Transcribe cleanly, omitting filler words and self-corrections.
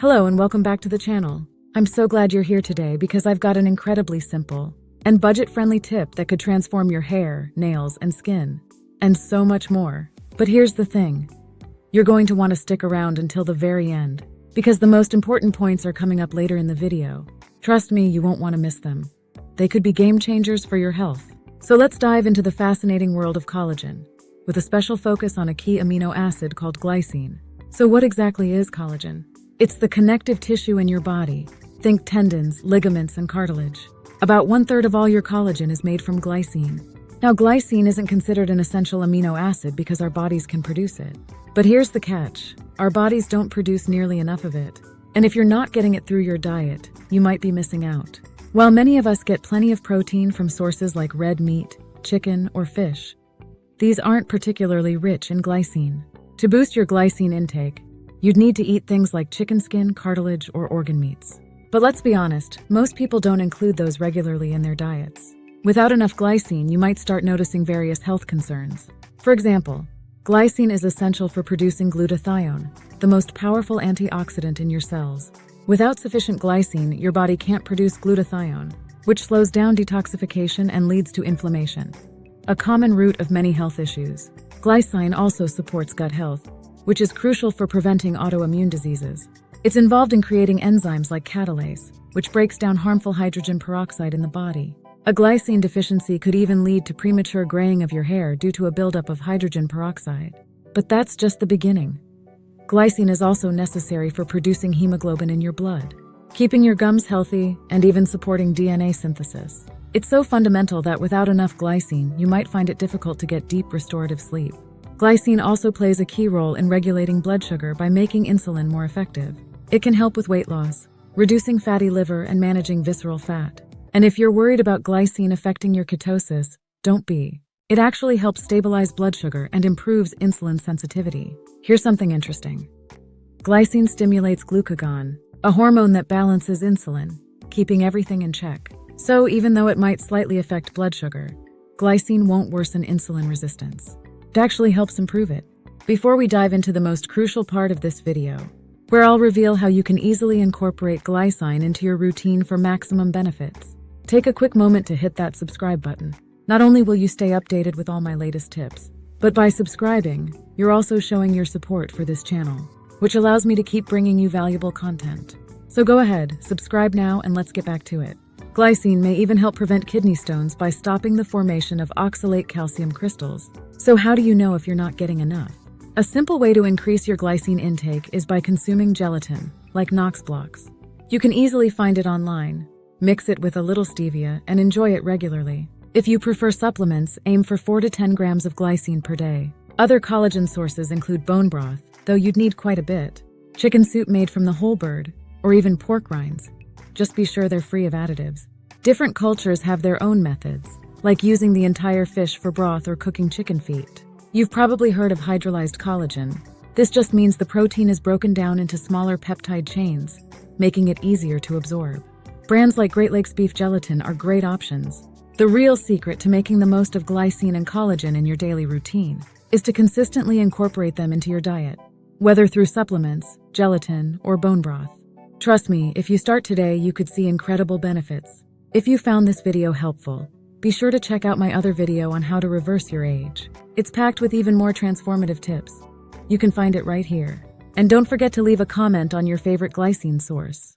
Hello and welcome back to the channel. I'm so glad you're here today because I've got an incredibly simple and budget-friendly tip that could transform your hair, nails, and skin, and so much more. But here's the thing. You're going to want to stick around until the very end because the most important points are coming up later in the video. Trust me, you won't want to miss them. They could be game changers for your health. So let's dive into the fascinating world of collagen, with a special focus on a key amino acid called glycine. So what exactly is collagen? It's the connective tissue in your body. Think tendons, ligaments, and cartilage. About 1/3 of all your collagen is made from glycine. Now, glycine isn't considered an essential amino acid because our bodies can produce it. But here's the catch. Our bodies don't produce nearly enough of it. And if you're not getting it through your diet, you might be missing out. While many of us get plenty of protein from sources like red meat, chicken, or fish, these aren't particularly rich in glycine. To boost your glycine intake, you'd need to eat things like chicken skin, cartilage, or organ meats. But let's be honest, most people don't include those regularly in their diets. Without enough glycine, you might start noticing various health concerns. For example, glycine is essential for producing glutathione, the most powerful antioxidant in your cells. Without sufficient glycine, your body can't produce glutathione, which slows down detoxification and leads to inflammation, a common root of many health issues. Glycine also supports gut health, which is crucial for preventing autoimmune diseases. It's involved in creating enzymes like catalase, which breaks down harmful hydrogen peroxide in the body. A glycine deficiency could even lead to premature graying of your hair due to a buildup of hydrogen peroxide. But that's just the beginning. Glycine is also necessary for producing hemoglobin in your blood, keeping your gums healthy, and even supporting DNA synthesis. It's so fundamental that without enough glycine, you might find it difficult to get deep restorative sleep. Glycine also plays a key role in regulating blood sugar by making insulin more effective. It can help with weight loss, reducing fatty liver, and managing visceral fat. And if you're worried about glycine affecting your ketosis, don't be. It actually helps stabilize blood sugar and improves insulin sensitivity. Here's something interesting. Glycine stimulates glucagon, a hormone that balances insulin, keeping everything in check. So even though it might slightly affect blood sugar, glycine won't worsen insulin resistance. It actually helps improve it. Before we dive into the most crucial part of this video, where I'll reveal how you can easily incorporate glycine into your routine for maximum benefits, take a quick moment to hit that subscribe button. Not only will you stay updated with all my latest tips, but by subscribing, you're also showing your support for this channel, which allows me to keep bringing you valuable content. So go ahead, subscribe now, and let's get back to it. Glycine may even help prevent kidney stones by stopping the formation of oxalate calcium crystals. So how do you know if you're not getting enough? A simple way to increase your glycine intake is by consuming gelatin, like Knox blocks. You can easily find it online. Mix it with a little stevia and enjoy it regularly. If you prefer supplements, aim for 4 to 10 grams of glycine per day. Other collagen sources include bone broth, though you'd need quite a bit, chicken soup made from the whole bird, or even pork rinds. Just be sure they're free of additives. Different cultures have their own methods, like using the entire fish for broth or cooking chicken feet. You've probably heard of hydrolyzed collagen. This just means the protein is broken down into smaller peptide chains, making it easier to absorb. Brands like Great Lakes Beef Gelatin are great options. The real secret to making the most of glycine and collagen in your daily routine is to consistently incorporate them into your diet, whether through supplements, gelatin, or bone broth. Trust me, if you start today, you could see incredible benefits. If you found this video helpful, be sure to check out my other video on how to reverse your age. It's packed with even more transformative tips. You can find it right here. And don't forget to leave a comment on your favorite glycine source.